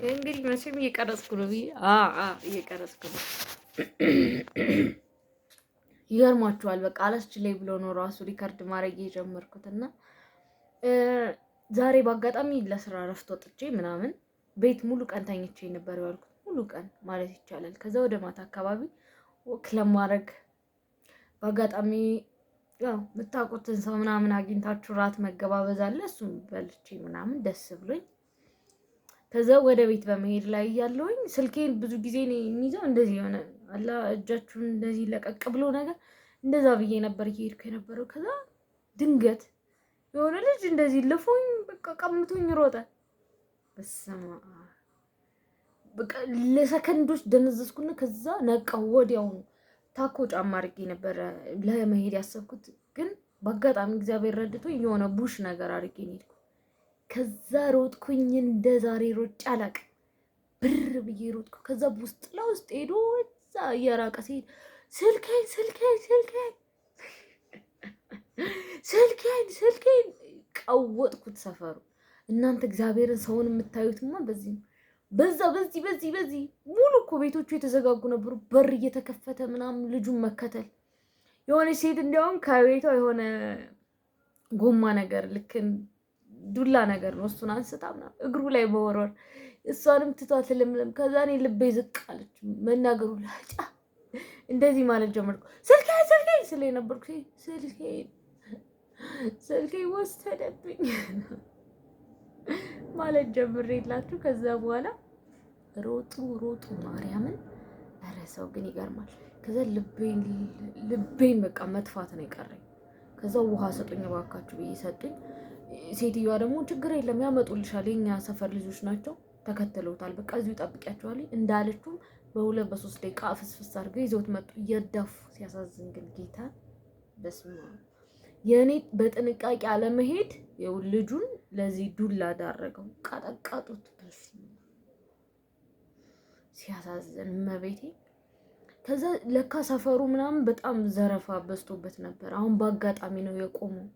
እንግዲህ መቼም እየቀረጽኩ ነው እየቀረጽኩ ነው። ይገርማችኋል በቃ አላስችለኝ ብሎ ነው ራሱ ሪከርድ ማድረግ የጀመርኩት እና ዛሬ በአጋጣሚ ለስራ እረፍት ወጥቼ ምናምን ቤት ሙሉ ቀን ተኝቼ ነበር ያልኩት፣ ሙሉ ቀን ማለት ይቻላል። ከዛ ወደ ማታ አካባቢ ወክ ለማድረግ በአጋጣሚ ያው የምታውቁትን ሰው ምናምን አግኝታችሁ ራት መገባበዝ አለ። እሱም በልቼ ምናምን ደስ ብሎኝ ከዛ ወደ ቤት በመሄድ ላይ እያለሁኝ ስልኬን ብዙ ጊዜ ነው የሚይዘው እንደዚህ የሆነ አላ እጃችሁን እንደዚህ ለቀቅ ብሎ ነገር እንደዛ ብዬ ነበር እየሄድኩ የነበረው። ከዛ ድንገት የሆነ ልጅ እንደዚህ ልፎኝ በቃ ቀምቶኝ ሮጠ። በስመ አብ በቃ ለሰከንዶች ደነዘዝኩና ከዛ ነቃው። ወዲያውኑ ታኮ ጫማ አድርጌ ነበር ለመሄድ ያሰብኩት፣ ግን በአጋጣሚ እግዚአብሔር ረድቶኝ የሆነ ቡሽ ነገር አድርጌ ነው የሄድኩት። ከዛ ሮጥኩኝ እንደ ዛሬ ሮጬ አላውቅም። ብር ብዬ ሮጥኩ። ከዛ ውስጥ ለውስጥ ሄዶ እዛ እየራቀ ሲሄድ ስልኬን ቀወጥኩት ሰፈሩ። እናንተ እግዚአብሔርን ሰውን የምታዩትማ በዚህ ሙሉ እኮ ቤቶቹ የተዘጋጉ ነበሩ። በር እየተከፈተ ምናምን ልጁን መከተል የሆነች ሴት እንዲያውም ከቤቷ የሆነ ጎማ ነገር ልክ ዱላ ነገር ነው እሱን አንስታ ምናምን እግሩ ላይ በወረወር እሷንም ትቷት ልምልም። ከዛ እኔ ልቤ ዝቅ አለች። መናገሩ ላጫ እንደዚህ ማለት ጀመርኩ። ስልኬን ስለ ነበርኩ ስልኬን ወሰደብኝ ማለት ጀምሬላችሁ ከዛ በኋላ ሮጡ ማርያምን። ኧረ ሰው ግን ይገርማል። ከዛ ልቤን በቃ መጥፋት ነው የቀረኝ። ከዛ ውሃ ሰጡኝ እባካችሁ ብዬ ሰጡኝ። ሴትዮዋ ደግሞ ችግር የለም ያመጡልሻል፣ የኛ ሰፈር ልጆች ናቸው ተከትለውታል፣ በቃ እዚሁ ጠብቂያቸዋለሁ እንዳለችው በ2 በ3 ደቂቃ ፍስፍስ አድርገው ይዘውት መጡ። እየዳፉ ሲያሳዝን ግን ጌታ በስመ አብ የኔ በጥንቃቄ አለመሄድ ይኸው ልጁን ለዚህ ዱላ ዳረገው። ቀጠቀጡት። ሲያሳዝን መቤቴ። ከዛ ለካ ሰፈሩ ምናምን በጣም ዘረፋ በዝቶበት ነበር። አሁን በአጋጣሚ ነው የቆመው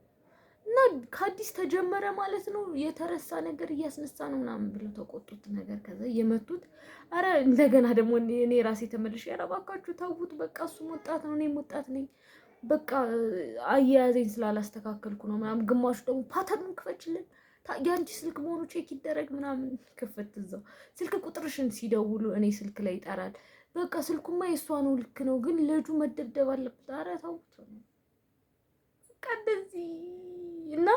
እና ከአዲስ ተጀመረ ማለት ነው። የተረሳ ነገር እያስነሳ ነው ምናምን ብለው ተቆጡት ነገር። ከዛ የመቱት። አረ እንደገና ደግሞ እኔ ራሴ ተመልሼ ኧረ እባካችሁ ተውት፣ በቃ እሱም ወጣት ነው እኔም ወጣት ነኝ፣ በቃ አያያዜን ስላላስተካከልኩ ነው ምናምን። ግማሹ ደግሞ ፓተርኑን ክፈችልን፣ ያንቺ ስልክ መሆኑ ቼክ ይደረግ ምናምን። ክፍት እዛው ስልክ ቁጥርሽን ሲደውሉ እኔ ስልክ ላይ ይጠራል። በቃ ስልኩማ የእሷ ነው ልክ ነው፣ ግን ልጁ መደብደብ አለበት። ኧረ ተውት በቃ እንደዚህ እና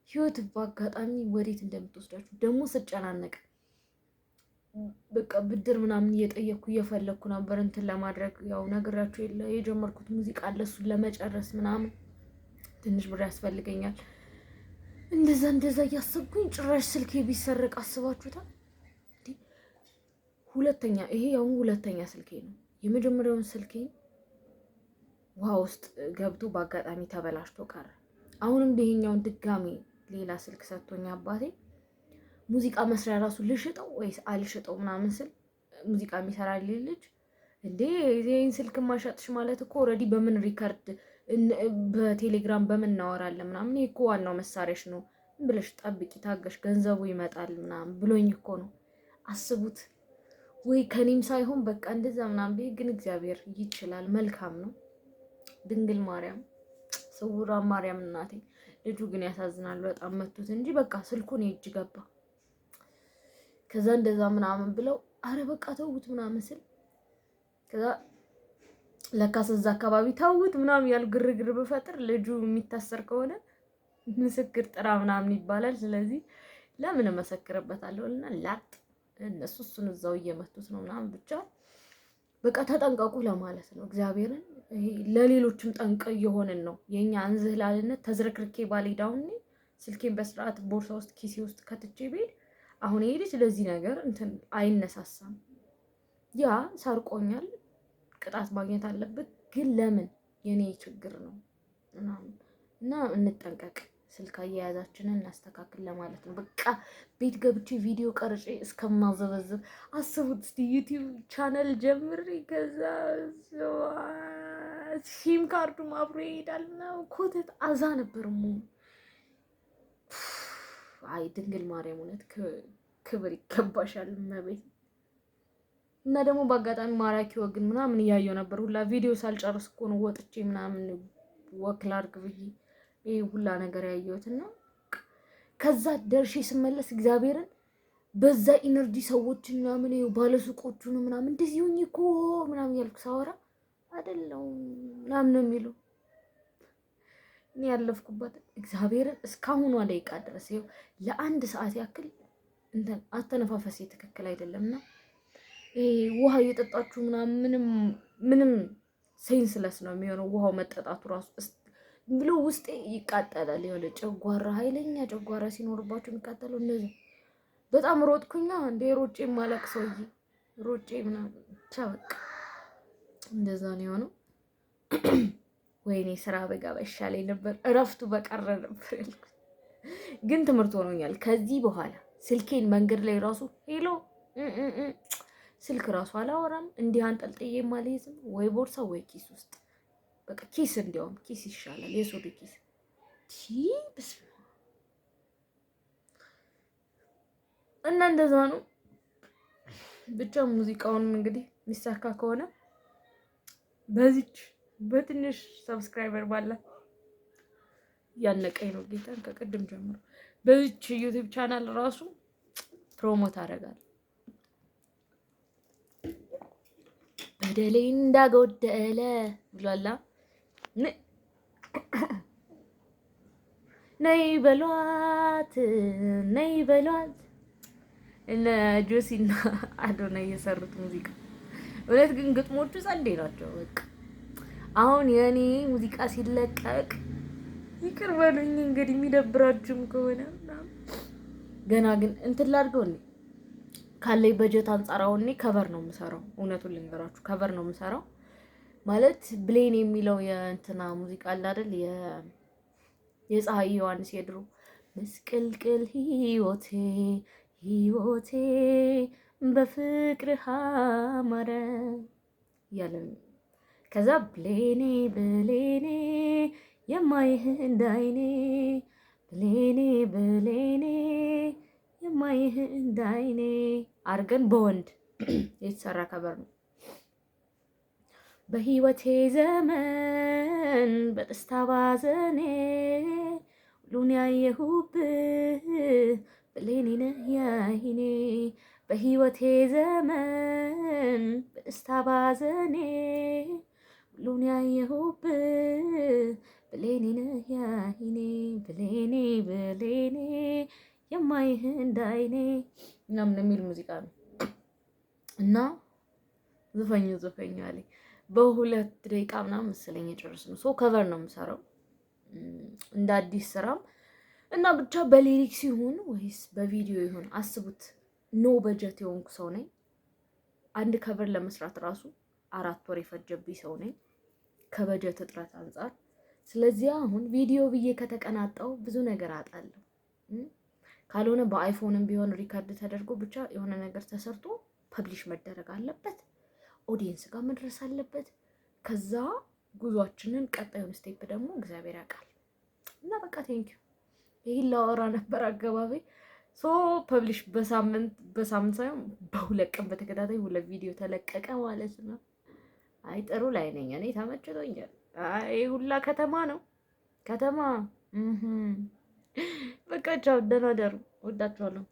ህይወት በአጋጣሚ ወዴት እንደምትወስዳችሁ ደግሞ ስጨናነቅ በቃ ብድር ምናምን እየጠየቅኩ እየፈለግኩ ነበር እንትን ለማድረግ ያው ነግራችሁ የለ የጀመርኩት ሙዚቃ አለ እሱን ለመጨረስ ምናምን ትንሽ ብር ያስፈልገኛል። እንደዛ እያሰብኩኝ ጭራሽ ስልኬ ቢሰረቅ አስባችሁታል? ይሄ ያው ሁለተኛ ስልኬ ነው። የመጀመሪያውን ስልኬ ውሃ ውስጥ ገብቶ በአጋጣሚ ተበላሽቶ ቀረ። አሁንም ይሄኛውን ድጋሚ ሌላ ስልክ ሰጥቶኝ አባቴ ሙዚቃ መስሪያ ራሱ ልሽጠው ወይስ አልሽጠው ምናምን ስል ሙዚቃ የሚሰራልኝ ልጅ እንዴ ይሄን ስልክ ማሻጥሽ ማለት እኮ ኦልሬዲ በምን ሪከርድ በቴሌግራም በምን እናወራለን ምናምን፣ ይሄ እኮ ዋናው መሳሪያሽ ነው ብለሽ ጠብቂ ታገሽ ገንዘቡ ይመጣል ምናምን ብሎኝ እኮ ነው። አስቡት ወይ ከኔም ሳይሆን በቃ እንደዛ ምናምን ቢል ግን እግዚአብሔር ይችላል፣ መልካም ነው። ድንግል ማርያም ስውሯ ማርያም እናቴ። ልጁ ግን ያሳዝናል በጣም መቱት እንጂ በቃ ስልኩን እጅ ገባ። ከዛ እንደዛ ምናምን ብለው አረ በቃ ተውት ምናምን ስል ከዛ ለካስ እዛ አካባቢ ተውት ምናምን ያሉ ግርግር በፈጥር ልጁ የሚታሰር ከሆነ ምስክር ጥራ ምናምን ይባላል። ስለዚህ ለምን መሰክርበታለሁ እና ላጥ እነሱ እሱን እዛው እየመቱት ነው ምናምን። ብቻ በቃ ተጠንቀቁ ለማለት ነው። እግዚአብሔርን ለሌሎችም ጠንቀ እየሆንን ነው። የኛ እንዝህላልነት ተዝረክርኬ ባልሄዳውን ስልኬን በስርዓት ቦርሳ ውስጥ ኪሴ ውስጥ ከትቼ ብሄድ አሁን ይሄ ልጅ ለዚህ ነገር እንትን አይነሳሳም። ያ ሰርቆኛል ቅጣት ማግኘት አለበት፣ ግን ለምን የኔ ችግር ነው እና እንጠንቀቅ፣ ስልክ አያያዛችንን እናስተካክል ለማለት ነው። በቃ ቤት ገብቼ ቪዲዮ ቀርጬ እስከማዘበዝብ አስቡት እስቲ። ዩቲዩብ ቻናል ጀምሬ ከዛ ሲም ካርዱም አብሮ ይሄዳል ነው ኮተት አዛ ነበር። አይ ድንግል ማርያም እውነት ክብር ይገባሻል መቤት። እና ደግሞ በአጋጣሚ ማራኪ ወግን ምናምን እያየሁ ነበር። ሁላ ቪዲዮ ሳልጨርስ እኮ ነው ወጥቼ ምናምን ወክ ላድርግ ብዬ ይሄ ሁላ ነገር ያየሁትና ከዛ ደርሼ ስመለስ እግዚአብሔርን በዛ ኢነርጂ ሰዎችን ምናምን ይኸው ባለሱቆቹን ምናምን እንደዚህ ሆኜ እኮ ምናምን ያልኩ ሳወራ አይደለም ምናምን ነው የሚለው። እኔ ያለፍኩበት እግዚአብሔርን እስካሁኗ ደቂቃ ድረስ ይኸው ለአንድ ሰዓት ያክል እንትን አተነፋፈሴ ትክክል አይደለምና ይሄ ውሃ እየጠጣችሁ ምንም ሴንስለስ ነው የሚሆነው። ውሃው መጠጣቱ ራሱ ብሎ ውስጤ ይቃጠላል። የሆነ ጨጓራ ኃይለኛ ጨጓራ ሲኖርባችሁ የሚቃጠለው እንደዚህ። በጣም ሮጥኩኛ እንደ ሮጬ ማለቅ ሰውዬ ሮጬ ምናምን ብቻ በቃ እንደዛ ነው የሆነው። ወይኔ ስራ በገባ ይሻለኝ ነበር፣ እረፍቱ በቀረ ነበር ያልኩት። ግን ትምህርት ሆኖኛል። ከዚህ በኋላ ስልኬን መንገድ ላይ ራሱ ሄሎ ስልክ ራሱ አላወራም፣ እንዲህ አንጠልጥዬ አልይዝም፣ ወይ ቦርሳ ወይ ኪስ ውስጥ በቃ ኪስ፣ እንዲያውም ኪስ ይሻላል፣ የሱሪ ኪስ። እና እንደዛ ነው ብቻ። ሙዚቃውንም እንግዲህ የሚሳካ ከሆነ በዚች በትንሽ ሰብስክራይበር ባላ ያነቀኝ ነው ጌታን ከቅድም ጀምሮ በዚች ዩቲዩብ ቻናል ራሱ ፕሮሞት አደርጋለሁ። በደሌ እንዳጎደለ ብሏላ። ነይ በሏት ነይ በሏት እነ ጆሲና አዶናይ የሰሩት ሙዚቃ። እውነት ግን ግጥሞቹ ጸዴ ናቸው። በቃ አሁን የኔ ሙዚቃ ሲለቀቅ ይቅር በሉኝ እንግዲህ የሚደብራችሁም ከሆነ ገና ግን እንትን ላድርገው እንዴ ካለኝ በጀት አንጻር አሁን እኔ ከቨር ነው የምሰራው። እውነቱን ልንገራችሁ ከቨር ነው የምሰራው ማለት ብሌን የሚለው የእንትና ሙዚቃ አለ አይደል? የፀሐይ ዮሐንስ የድሮ ምስቅልቅል ህይወቴ በፍቅር አማረ ያለ ከዛ ብሌኔ የማይህ እንዳይኔ ብሌኔ የማይህ እንዳይኔ አርገን በወንድ የተሰራ ከበር ነው። በህይወቴ ዘመን በደስታ ባዘኔ ሁሉን ያየሁብህ ብሌኔ ነህ ያይኔ። በህይወቴ ዘመን በደስታ ባዘኔ ሁሉን ያየሁብህ ብሌኔ ነህ ያይኔ። ብሌኔ የማይህ እንዳይኔ ምናምን የሚል ሙዚቃ ነው እና ዘፈኝ አለኝ። በ2 ደቂቃ ምናምን መሰለኝ የጨርስ ነው። ሶ ከቨር ነው የምሰራው እንደ አዲስ ስራም እና ብቻ በሊሪክስ ይሁን ወይስ በቪዲዮ ይሁን አስቡት። ኖ በጀት የሆንኩ ሰው ነኝ። አንድ ከቨር ለመስራት ራሱ 4 ወር የፈጀብኝ ሰው ነኝ ከበጀት እጥረት አንጻር። ስለዚህ አሁን ቪዲዮ ብዬ ከተቀናጣው ብዙ ነገር አጣለሁ። ካልሆነ በአይፎንም ቢሆን ሪከርድ ተደርጎ ብቻ የሆነ ነገር ተሰርቶ ፐብሊሽ መደረግ አለበት፣ ኦዲየንስ ጋር መድረስ አለበት። ከዛ ጉዟችንን ቀጣዩን ስቴፕ ደግሞ እግዚአብሔር ያውቃል። እና በቃ ቴንኪዩ ይሄን ላወራ ነበር አገባቤ። ሶ ፐብሊሽ በሳምንት ሳይሆን በ2 ቀን በተከታታይ 2 ቪዲዮ ተለቀቀ ማለት ነው። አይ ጥሩ ላይ ነኝ እኔ ተመችቶኛል። አይ ሁላ ከተማ ነው ከተማ። በቃ ቻው፣ ደህና ደሩ። ወዳችኋለሁ።